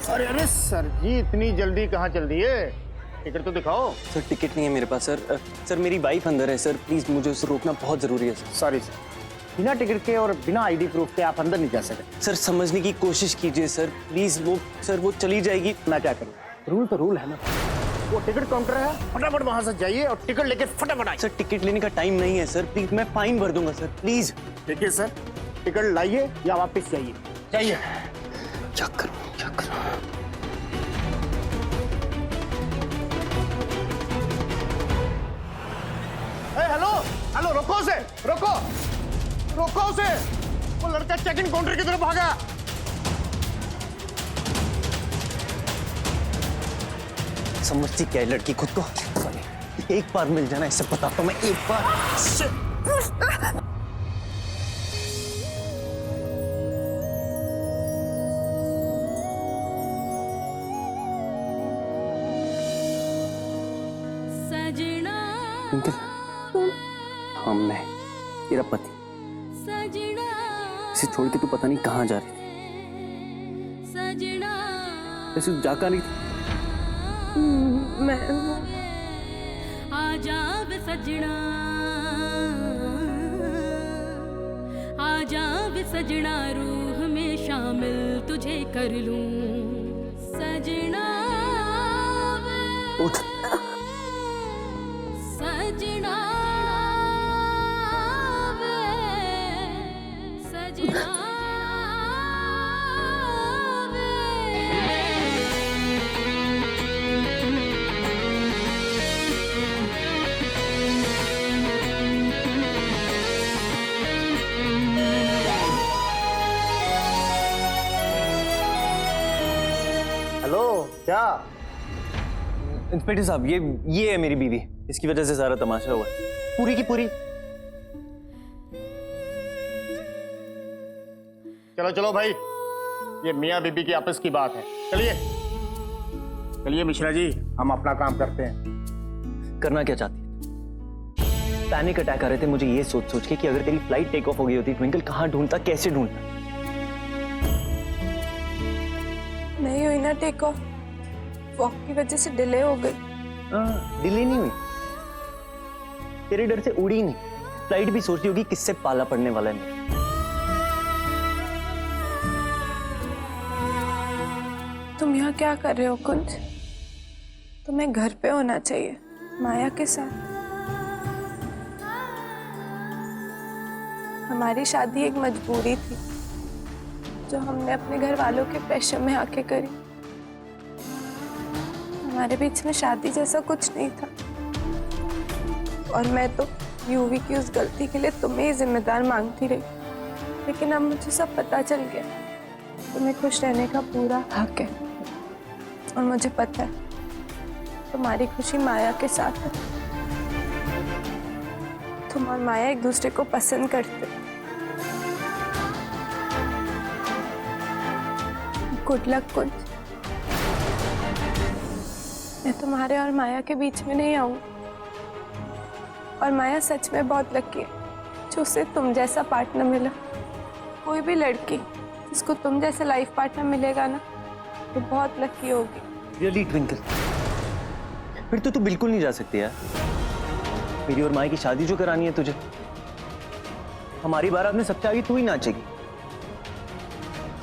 अरे अरे सर जी, इतनी जल्दी कहाँ चल दी है? टिकट तो दिखाओ। सर टिकट नहीं है मेरे पास सर। सर मेरी वाइफ अंदर है सर, प्लीज मुझे उसे रोकना बहुत जरूरी है सर। सॉरी सर, बिना टिकट के और बिना आईडी प्रूफ के आप अंदर नहीं जा सकते। सर समझने की कोशिश कीजिए सर प्लीज। वो चली जाएगी। मैं क्या करूँ? रूल तो रूल है ना। वो टिकट काउंटर है, फटाफट वहां से जाइए और टिकट लेके फटाफट आइए। सर टिकट लेने का टाइम नहीं है सर, प्लीज मैं फाइन भर दूंगा सर प्लीज। देखिए सर, टिकट लाइए या वापस जाइए। जाइए। क्या करूं क्या करूं? हेलो हेलो, रोको उसे, रोको रोको उसे। वो लड़का चेक इन काउंटर की तरफ भागा। समझती क्या है लड़की खुद को? सॉरी, एक बार मिल जाना, इससे बताता हूं मैं एक बार। हाँ मैं तेरा पति। इसे छोड़ के तू पता नहीं कहाँ जा रही थी। ऐसे जाकर नहीं थी। मैं आजा वे सजना, आजा वे सजना, रूह में शामिल तुझे कर लूं सजना वे, उठ। सजना वे, सजना हेलो, क्या? इंस्पेक्टर साहब ये है मेरी बीवी, इसकी वजह से सारा तमाशा हुआ है। पूरी की पूरी। चलो चलो भाई, ये मियाँ बीबी की आपस की बात है। चलिए चलिए मिश्रा जी, हम अपना काम करते हैं। करना क्या चाहती है? पैनिक अटैक आ रहे थे मुझे ये सोच सोच के कि अगर तेरी फ्लाइट टेक ऑफ हो गई होती, ट्विंकल कहाँ ढूंढता, कैसे ढूंढता। नहीं हुई ना टेक ऑफ, वॉक की वजह से डिले हो गई। डिले नहीं हुई, तेरे डर से उड़ी नहीं। फ्लाइट भी सोचती होगी किससे पाला पड़ने वाला है। तुम यहाँ क्या कर रहे हो कुंज? तुम्हें घर पे होना चाहिए माया के साथ। हमारी शादी एक मजबूरी थी जो हमने अपने घर वालों के प्रेशर में आके करी। हमारे बीच में शादी जैसा कुछ नहीं था और मैं तो यूवी की उस गलती के लिए तुम्हें ही जिम्मेदार मांगती रही। लेकिन अब मुझे सब पता चल गया, तुम्हें खुश रहने का पूरा हक है और मुझे पता है तुम्हारी खुशी माया के साथ है। तुम और माया एक दूसरे को पसंद करते। गुड लक कुंज। मैं तुम्हारे और माया के बीच में नहीं आऊं। और माया सच में बहुत लकी है जो उसे तुम जैसा पार्टनर मिला। कोई भी लड़की जिसको तुम जैसा लाइफ पार्टनर मिलेगा ना, वो बहुत लकी होगी। रियली ट्विंकल, फिर तो तू बिल्कुल नहीं जा सकती यार। मेरी और माया की शादी जो करानी है तुझे, हमारी बारात में सबसे आगे तू ही नाचेगी।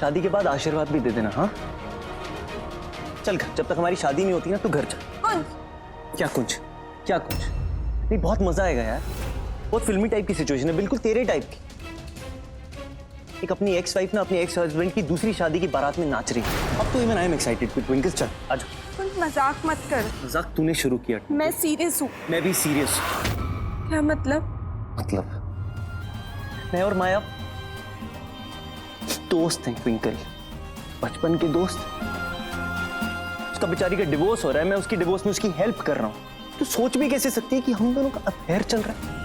शादी के बाद आशीर्वाद भी दे देना। हाँ चल घर, जब तक हमारी शादी नहीं होती ना तू घर जा। कुंज। क्या कुछ क्या कुछ नहीं, बहुत मजा आएगा यार। बहुत फिल्मी टाइप की सिचुएशन है, बिल्कुल तेरे टाइप की। एक अपनी एक्स वाइफ ना अपनी एक्स हस्बैंड की दूसरी शादी की बारात में नाच रही है। अब तो even I am excited. Twinkle चल आजा। कुंज मजाक मत कर। मजाक तूने शुरू किया। मैं सीरियस हूँ। मैं भी सीरियस। क्या मतलब? मैं और माया दोस्त हैं ट्विंकल, बचपन के दोस्त। उसका बेचारी का डिवोर्स हो रहा है, मैं उसकी डिवोर्स में उसकी हेल्प कर रहा हूँ। तो सोच भी कैसे सकती है कि हम दोनों का अफेयर चल रहा है।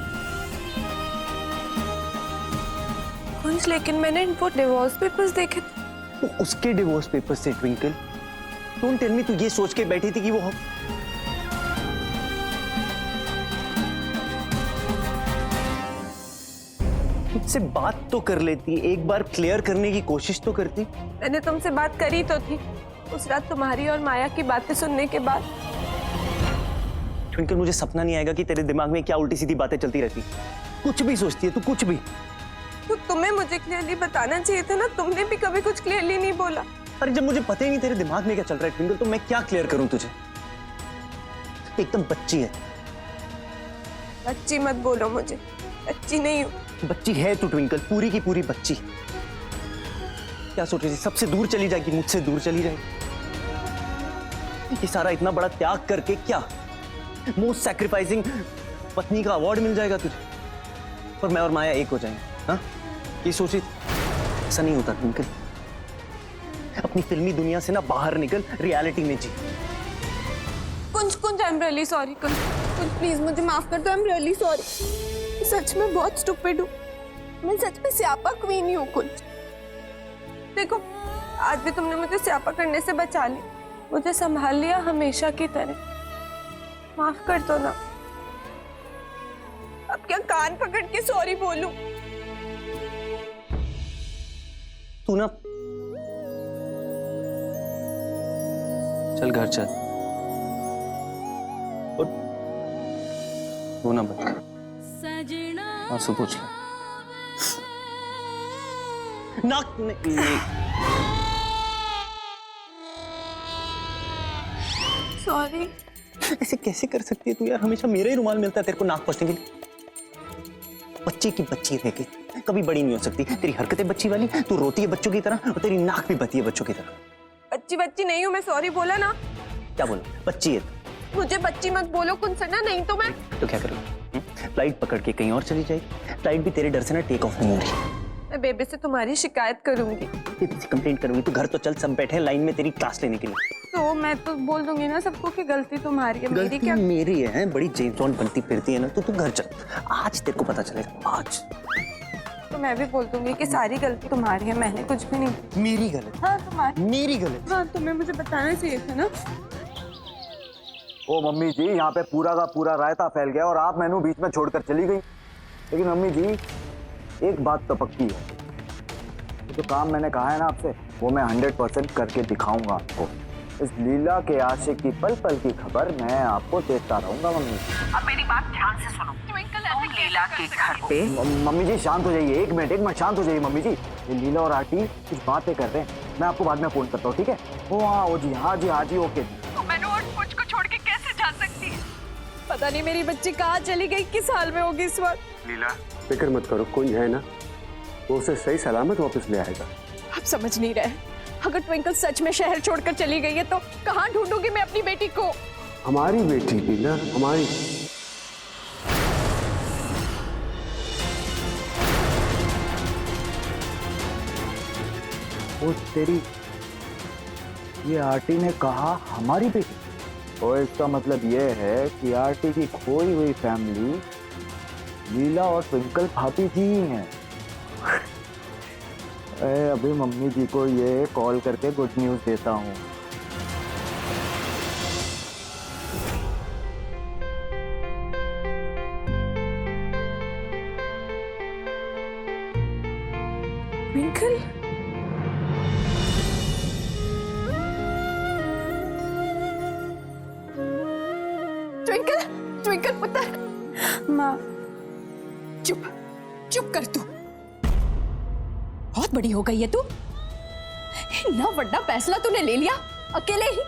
कुंज लेकिन मैंने वो डिवोर्स पेपर्स देखे थे। तो उसके डिवोर्स पेपर्स से ट्विंकल, डोंट टेल मी तू ये सोच के बैठी थी कि वो मुझसे बात तो कर लेती, एक बार क्लियर करने की कोशिश तो करती। मैंने तुमसे बात करी तो थी, उस रात तुम्हारी और माया की बातें सुनने के बाद ट्विंकल, मुझे सपना नहीं आएगा कि तेरे दिमाग में क्या उल्टी सीधी बातें चलती रहती। कुछ भी सोचती है तू, कुछ भी। तो तुम्हें मुझे क्लियरली बताना चाहिए था ना, तुमने भी कभी कुछ क्लियरली नहीं बोला। अरे जब मुझे पता ही नहीं तेरे दिमाग में क्या चल रहा है ट्विंकल, तो मैं क्या क्लियर करूं तुझे? एकदम बच्ची है। बच्ची मत बोलो मुझे, बच्ची नहीं हूँ। बच्ची है तू ट्विंकल, पूरी की पूरी बच्ची। क्या सोच रही थी सबसे दूर चली जाएगी, मुझसे दूर चली जाएगी? ये सारा इतना बड़ा त्याग करके क्या मोस्ट सैक्रिफाइसिंग पत्नी का अवार्ड मिल जाएगा तुझे, और मैं और माया एक हो जाएंगे? हाँ, ये सोच रही थी? ऐसा नहीं होता ट्विंकल। अपनी फिल्मी दुनिया से ना बाहर निकल, रियलिटी में जी। Kunj I am really sorry. Kunj please मुझे माफ कर दो, आई एम रियली सॉरी। सच में बहुत स्टूपिड हूँ, मैं सच में स्यापा क्वीन ही हूँ। कुंज देखो, आज भी तुमने मुझे स्यापा करने से बचा ली, मुझे संभाल लिया हमेशा की तरह। माफ कर दो ना। अब क्या कान पकड़ के सॉरी बोलूं? तू ना चल घर चल, और वो ना बता, सजना आंसू पूछ ले। नाक नहीं। सॉरी। ऐसे कैसे कर सकती है तू यार? हमेशा मेरा ही रुमाल मिलता है तेरे को नाक पोंछने के लिए। बच्चे की बच्ची है कि कभी बड़ी नहीं हो सकती। तेरी हरकतें बच्ची वाली, तू रोती है बच्चों की तरह, और तेरी नाक भी बती है बच्चों की तरह। बच्ची नहीं हूँ मैं, सॉरी बोला ना। क्या बोला? बच्ची है। मुझे बच्ची मत बोलो कुंसना, नहीं तो मैं तो क्या करोगी? फ्लाइट पकड़ के कहीं और चली जाएगी। फ्लाइट भी तेरे डर से ना टेक ऑफ नहीं हो रही। मैं बेबे से तुम्हारी शिकायत करूंगी। कंप्लेंट करूंगी? तू घर तो चल, सब बैठे हैं लाइन में तेरी क्लास लेने के लिए। तो मैं तो बोल दूंगी ना सबको कि गलती तुम्हारी है। मेरी क्या? मेरी है? बड़ी जेम्स बॉन्ड बनती फिरती है ना। तो तू घर चल, आज तेरे को पता चलेगा। आज तो मैं भी बोल दूंगी कि सारी गलती तुम्हारी है, मैंने कुछ भी नहीं। मेरी गलत? हाँ तुम्हारी। मेरी गलत? हाँ तुम्हें मुझे बताना चाहिए था ना। ओ मम्मी जी, यहाँ पे पूरा का पूरा रायता फैल गया और आप मेनू बीच में छोड़कर चली गई। लेकिन मम्मी जी, एक बात तो पक्की है, जो काम मैंने कहा है ना आपसे, वो मैं 100% करके दिखाऊंगा आपको। इस लीला के आशिक की पल पल की खबर मैं आपको देता रहूंगा मम्मी। अब मेरी बात ध्यान से सुनो। तुम लीला के घर पे मम्मी जी शांत हो जाइए, एक मिनट शांत हो जाइए मम्मी जी। ये लीला और आंटी कुछ बातें कर रहे हैं, मैं आपको बाद में फोन करता हूँ, ठीक है? ओ हाँ, ओ जी, हाँ जी, ओके। मैनू और कुछ को छोड़ के कैसे जा सकती है? पता नहीं मेरी बच्ची कहाँ चली गई, किस हाल में होगी इस वक्त। लीला फिक्र मत करो, कुंज है ना, वो उसे सही सलामत वापस ले आएगा। आप समझ नहीं रहे, अगर ट्विंकल सच में शहर छोड़कर चली गई है तो कहाँ ढूंढूंगी मैं अपनी बेटी को? हमारी बेटी लीला, हमारी। वो तेरी, ये आरती ने कहा हमारी बेटी, तो इसका मतलब ये है कि आरती की खोई हुई फैमिली लीला और ट्विंकल भाभी जी ही हैं। अभी मम्मी जी को ये कॉल करके गुड न्यूज़ देता हूँ। ट्विंकल, ट्विंकल, ट्विंकल पुत्र। माँ चुप चुप कर तू, बहुत बड़ी हो गई है तू। इतना बड़ा फैसला तूने ले लिया अकेले ही।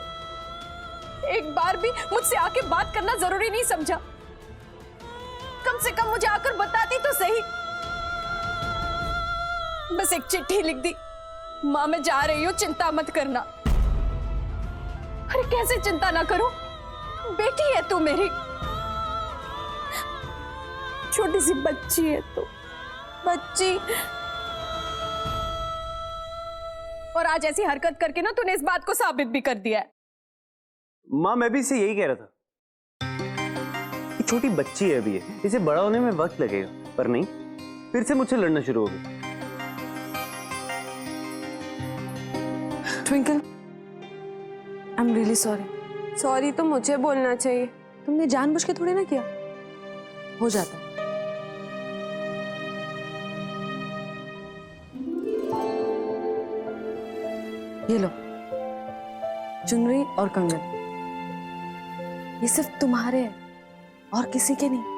एक बार भी मुझसे आके बात करना जरूरी नहीं समझा? कम से कम मुझे आकर बताती तो सही। बस एक चिट्ठी लिख दी, माँ मैं जा रही हूँ, चिंता मत करना। अरे कैसे चिंता ना करूं, बेटी है तू मेरी, छोटी सी बच्ची है तू। बच्ची? और आज ऐसी हरकत करके ना तूने इस बात को साबित भी कर दिया है। माँ मैं भी इसे यही कह रहा था, ये छोटी बच्ची है अभी, है इसे बड़ा होने में वक्त लगेगा, पर नहीं, फिर से मुझसे लड़ना शुरू हो गया। Twinkle, I am really sorry. Sorry तो मुझे बोलना चाहिए, तुमने जानबूझ के थोड़ी ना किया, हो जाता है। ये लो, चुनरी और कंगन ये सिर्फ तुम्हारे हैं और किसी के नहीं।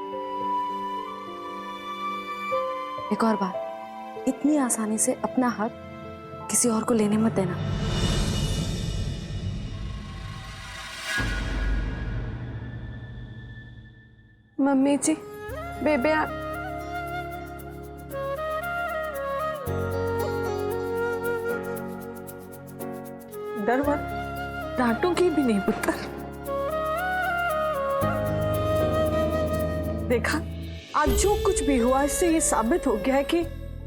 एक और बात, इतनी आसानी से अपना हक किसी और को लेने मत देना। मम्मी जी, बेबे आप डर मत, डांटूंगी भी नहीं पुत्र। देखा, आज जो कुछ भी हुआ इससे ये साबित हो गया है कि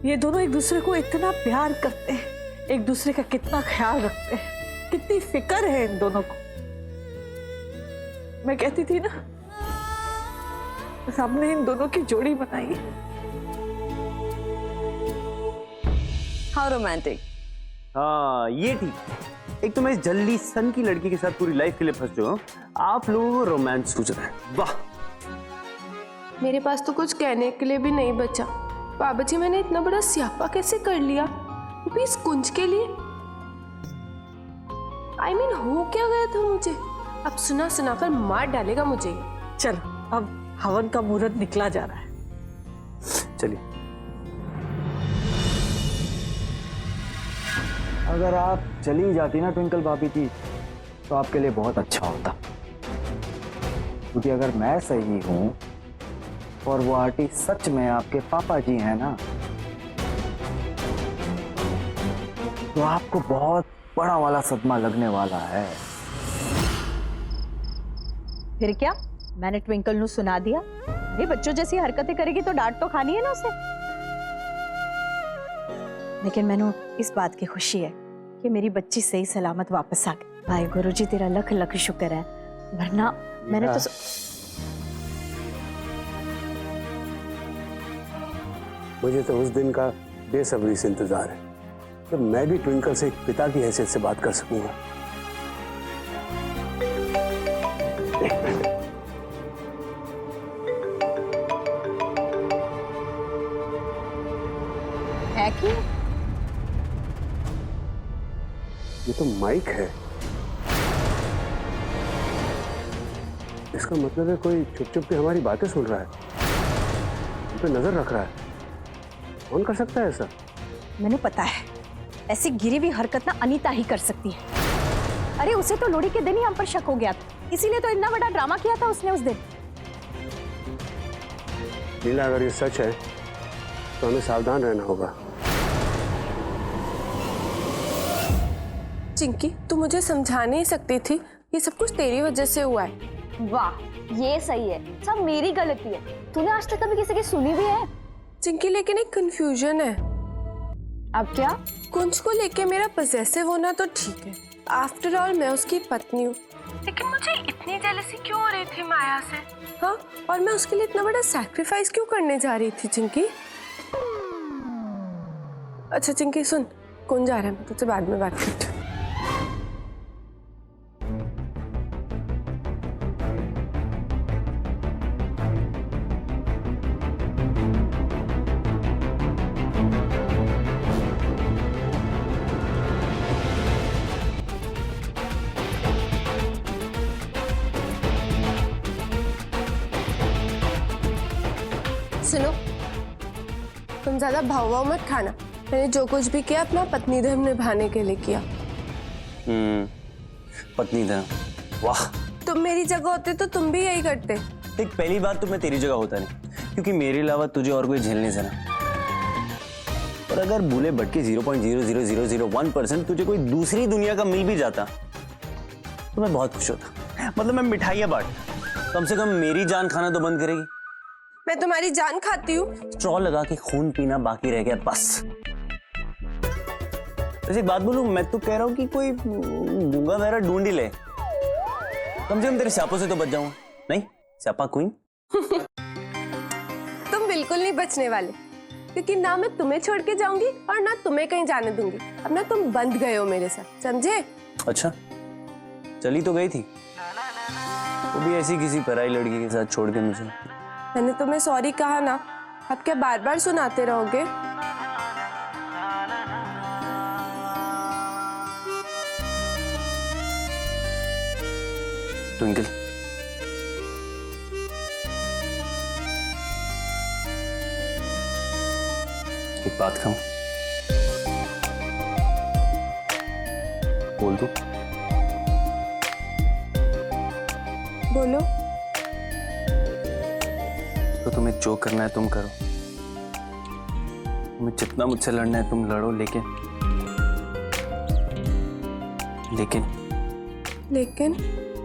ये दोनों एक दूसरे को इतना प्यार करते हैं, एक दूसरे का कितना ख्याल रखते हैं, कितनी फिक्र है इन दोनों को। मैं कहती थी ना, सबने इन दोनों की जोड़ी बनाई। How romantic. हाँ ये ठीक। एक तो मैं इस जल्दी सन की लड़की के साथ पूरी लाइफ के लिए फंस चुका हूँ, आप लोग रोमांस पूछ रहे हैं। वाह। मेरे पास तो कुछ कहने के लिए भी नहीं बचा। बाबा जी, मैंने इतना बड़ा स्यापा कैसे कर लिया, वो भी इस कुंज के लिए। I mean, हो क्या गया था मुझे? अब सुना सुना कर मार डालेगा मुझे। चलो, अब हवन का मुहूर्त निकला जा रहा है। चलिए। अगर आप चली जाती ना ट्विंकल भाभी जी, तो आपके लिए बहुत अच्छा होता, क्योंकि अगर मैं सही हूं और वो आर्टिस्ट सच में आपके पापा जी हैं ना, तो आपको बहुत बड़ा वाला सदमा लगने वाला है। फिर क्या, मैंने ट्विंकल नु सुना दिया। ये बच्चों जैसी हरकतें करेगी तो डांट तो खानी है ना उसे। लेकिन मैंने इस बात की खुशी है कि मेरी बच्ची सही सलामत वापस आ गई। भाई गुरुजी तेरा लख लख शुक्र है, वरना मैंने तो मुझे तो उस दिन का बेसब्री से इंतजार है जब मैं भी ट्विंकल से एक पिता की हैसियत से बात कर सकूंगा। है कि ये तो माइक है, इसका मतलब है कोई चुप चुप के हमारी बातें सुन रहा है, हम पे नजर रख रहा है। कौन कर सकता है ऐसा? मैंने पता है, ऐसी गिरी हुई हरकत ना अनीता ही कर सकती है। अरे उसे तो लोहड़ी के दिन ही हम पर शक हो गया था, इसीलिए तो इतना बड़ा ड्रामा किया था उसने उस दिन। लीला, अगर ये सच है तो हमें सावधान रहना होगा। चिंकी, तू मुझे समझा नहीं सकती थी, ये सब कुछ तेरी वजह से हुआ है। वाह, ये सही है, सब मेरी गलती है। तूने आज तक कभी किसी की सुनी भी है? चिंकी, लेकिन एक कंफ्यूजन है। अब क्या? कुंज को लेके मेरा पजेसिव होना तो ठीक है, आफ्टर ऑल मैं उसकी पत्नी हूँ, लेकिन मुझे इतनी जेलसी क्यों हो रही थी माया से? हाँ, और मैं उसके लिए इतना बड़ा सैक्रिफाइस क्यों करने जा रही थी चिंकी? अच्छा चिंकी सुन, कुंज आ रहा है, मैं तुझसे बाद में बात करती हूँ। सुनो, तुम ज्यादा भाव भाव मत खाना। मैंने जो कुछ भी किया अपना पत्नी धर्म निभाने के लिए किया। पत्नी धर्म, वाह। तुम मेरी जगह होते तो तुम भी यही करते। देख, पहली बात तो मैं तेरी जगह होता नहीं, क्योंकि मेरे अलावा तुझे और कोई झेलने से ना। और अगर भूले भटके 0.00001% तुझे कोई दूसरी दुनिया का मिल भी जाता तो मैं बहुत खुश होता। मतलब मैं मिठाइयाँ बांटता, कम से कम मेरी जान खाना तो बंद करेगी। मैं तुम्हारी जान खाती हूँ? स्ट्रॉ लगा के खून पीना बाकी रह गया बस। वैसे एक बात बोलूं, मैं तो कह रहा हूँ कि कोई गूंगा बहरा ढूंढ ही ले, कम से कम तेरे स्यापों से तो बच जाऊंगा। नहीं स्यापा क्वीन? तुम बिल्कुल नहीं बचने वाले, क्योंकि ना मैं तुम्हें छोड़ के जाऊंगी और ना तुम्हें कहीं जाने दूंगी। अब ना तुम बंध गए हो मेरे साथ, समझे? अच्छा, चली तो गई थी, वो भी ऐसी किसी पराई लड़की के साथ छोड़ के मुझे। मैंने तुम्हें सॉरी कहा ना, अब क्या बार बार सुनाते रहोगे? ट्विंकल, एक बात कहूं? बोल दो। बोलो। तो तुम्हें जो करना है तुम करो, तुम्हें जितना मुझसे लड़ना है तुम लड़ो, लेकिन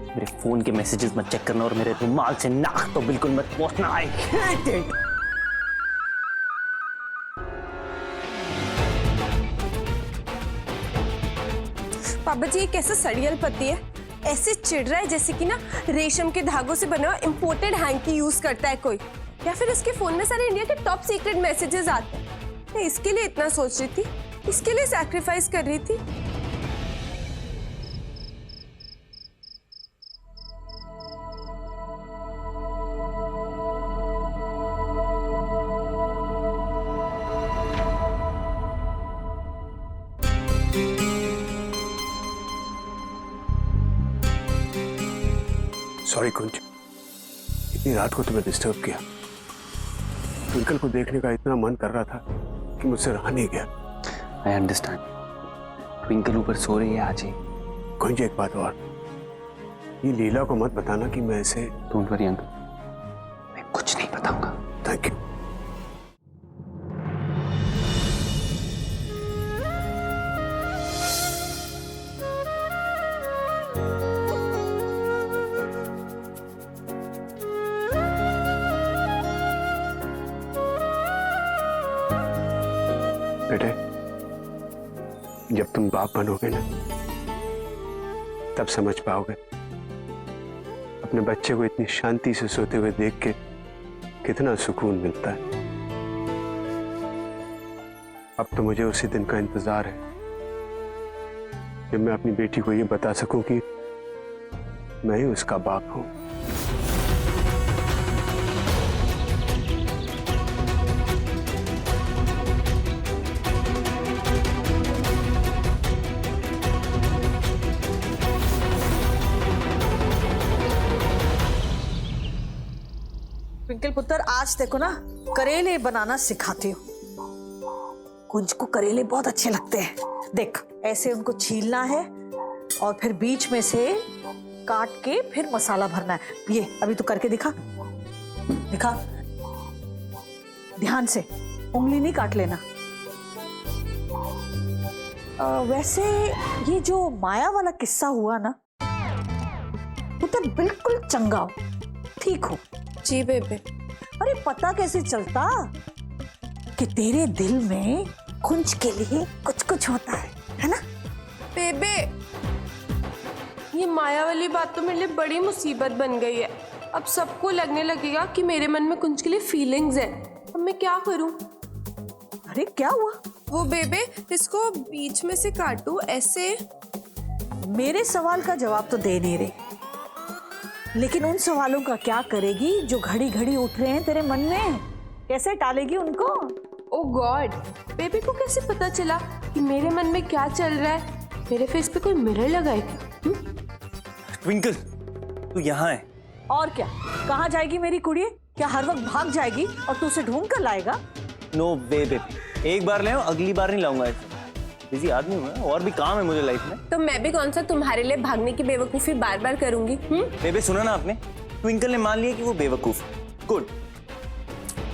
मेरे फोन के मैसेजेस मत चेक करना और मेरे रुमाल से नाक तो बिल्कुल मत पोंछना। I hate it. पापा जी, ये कैसा सड़ियल पति है, ऐसे चिढ़ रहा है जैसे कि ना रेशम के धागों से बना हुआ इंपोर्टेड हैंकी यूज करता है कोई, या फिर उसके फोन में सारे इंडिया के टॉप सीक्रेट मैसेजेस आते हैं। मैं इसके लिए इतना सोच रही थी, इसके लिए सैक्रिफाइस कर रही थी। सॉरी कुंज, इतनी रात को तुम्हें डिस्टर्ब किया। ट्विंकल को देखने का इतना मन कर रहा था कि मुझसे रहा नहीं गया। I understand. ट्विंकल ऊपर सो रही है, आज ही। कुंज, एक बात और, ये लीला को मत बताना कि मैं ऐसे। डोंट वरी अंकल, मैं कुछ नहीं बताऊंगा। Thank you. बेटे, जब तुम बाप बनोगे ना, तब समझ पाओगे अपने बच्चे को इतनी शांति से सोते हुए देख के कितना सुकून मिलता है। अब तो मुझे उसी दिन का इंतजार है जब मैं अपनी बेटी को ये बता सकूं कि मैं ही उसका बाप हूं। ट्विंकल पुत्र, आज देखो ना करेले बनाना सिखाती हूँ। कुंज को करेले बहुत अच्छे लगते हैं। देख, ऐसे उनको छीलना है और फिर बीच में से काट के फिर मसाला भरना है। ये अभी तो करके दिखा, दिखा, ध्यान से, उंगली नहीं काट लेना। वैसे ये जो माया वाला किस्सा हुआ ना, पुत्र बिल्कुल चंगा हो, ठीक हो। जी बेबे। अरे पता कैसे चलता कि तेरे दिल में कुंज के लिए कुछ कुछ होता है ना? बेबे, ये माया वाली बात तो मेरे लिए बड़ी मुसीबत बन गई है। अब सबको लगने लगेगा कि मेरे मन में कुंज के लिए फीलिंग्स है। अब मैं क्या करूं? अरे क्या हुआ? वो बेबे, इसको बीच में से काटूं ऐसे? मेरे सवाल का जवाब तो दे नहीं रही, लेकिन उन सवालों का क्या करेगी जो घड़ी घड़ी उठ रहे हैं तेरे मन में? कैसे टालेगी उनको? ओ गॉड, बेबी को कैसे पता चला कि मेरे मन में क्या चल रहा है? मेरे फेस पे कोई मिरर लगा है क्या? ट्विंकल, तू यहाँ है। और क्या, कहाँ जाएगी मेरी कुड़ी? क्या हर वक्त भाग जाएगी और तू उसे ढूंढ कर लाएगा? नो वे बेबी, एक बार ले आओ, अगली बार नहीं लाऊंगा। बिजी आदमी हूँ, और भी काम है मुझे लाइफ में। तो मैं भी कौन सा तुम्हारे लिए भागने की बेवकूफी बार बार करूंगी? बेबे सुना ना आपने, ट्विंकल ने मान लिया कि वो बेवकूफ। गुड।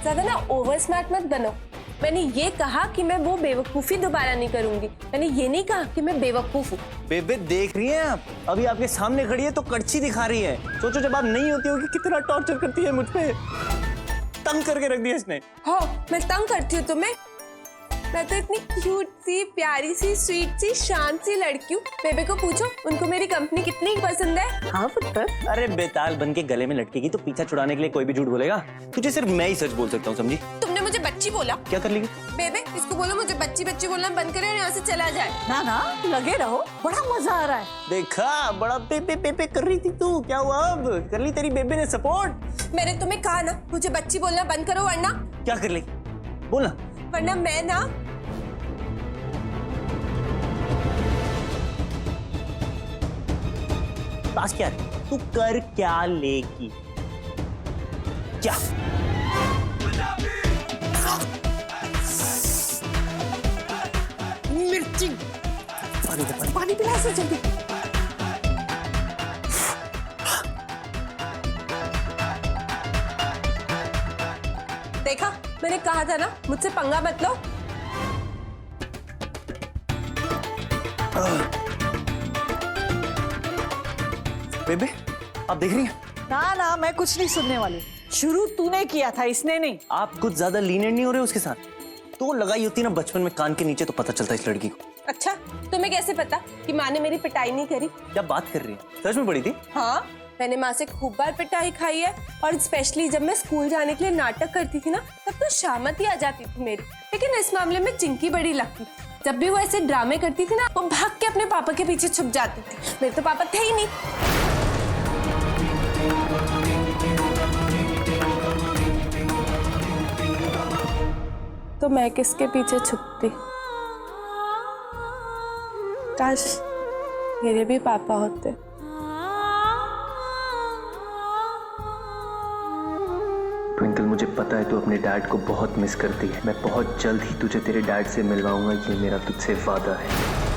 ज्यादा ना ओवर स्मार्ट मत बनो। मैंने ये कहा कि मैं वो बेवकूफी दोबारा नहीं करूंगी, मैंने ये नहीं कहा कि मैं बेवकूफ हूँ। बेबे देख रही हैं आप, अभी आपके सामने खड़ी है तो कड़छी दिखा रही है। सोचो जब आप नहीं होती होगी कितना टॉर्चर करती है मुझ पे। तंग करके रख दिया इसने। हो, मैं तंग करती हूँ तुम्हें? मैं तो इतनी क्यूट सी, प्यारी सी, स्वीट सी, शांत सी लड़की हूँ। बेबे को पूछो उनको मेरी कंपनी कितनी पसंद है। हाँ पुत्र। अरे बेताल बन के गले में लटकेगी तो पीछा छुड़ाने के लिए कोई भी झूठ बोलेगा? तुझे सिर्फ मैं ही सच बोल सकता हूँ, समझी? तुमने मुझे बच्ची बोला। क्या कर लेगी? बेबे, इसको बोलो मुझे बच्ची बच्ची बोलना बंद करे और यहाँ से चला जाए। ना ना, लगे रहो, बड़ा मजा आ रहा है। देखा, बड़ा पेपे पेपे कर रही थी तू, क्या हुआ अब? कर ली तेरी बेबे ने सपोर्ट। मैंने तुम्हें कहा ना मुझे बच्ची बोलना बंद करो, वरना। क्या कर लेगी? बोलना। वरना मैं ना। पास क्या है? तू कर क्या लेगी? क्या? मिर्ची। पानी दे, पानी। पानी पिला इसे जल्दी। देखा, मैंने कहा था ना, मुझसे पंगा मत लो। बेबे, आप देख रही हैं? ना ना, मैं कुछ नहीं सुनने वाली। शुरू तूने किया था, इसने नहीं। आप कुछ ज्यादा लीनियंट नहीं हो रहे उसके साथ? तो लगाई होती ना बचपन में कान के नीचे तो पता चलता इस लड़की को। अच्छा, तुम्हें कैसे पता कि माँ ने मेरी पिटाई नहीं करी? क्या बात कर रही है? सच में पड़ी थी? हाँ, मैंने माँ से खूब बार पिटाई खाई है, और स्पेशली जब मैं स्कूल जाने के लिए नाटक करती थी ना, तब तो शामत आ जाती थी मेरी। लेकिन इस मामले में चिंकी बड़ी लगती। जब भी वो ऐसे ड्रामे करती थी ना, वो भाग के अपने पापा के पीछे छुप जाती थी। मेरे तो पापा थे ही नहीं। तो मैं किसके पीछे छुपती? काश मेरे भी पापा होते। ट्विंकल, मुझे पता है तू अपने डैड को बहुत मिस करती है। मैं बहुत जल्द ही तुझे तेरे डैड से मिलवाऊंगा, ये मेरा तुझसे वादा है।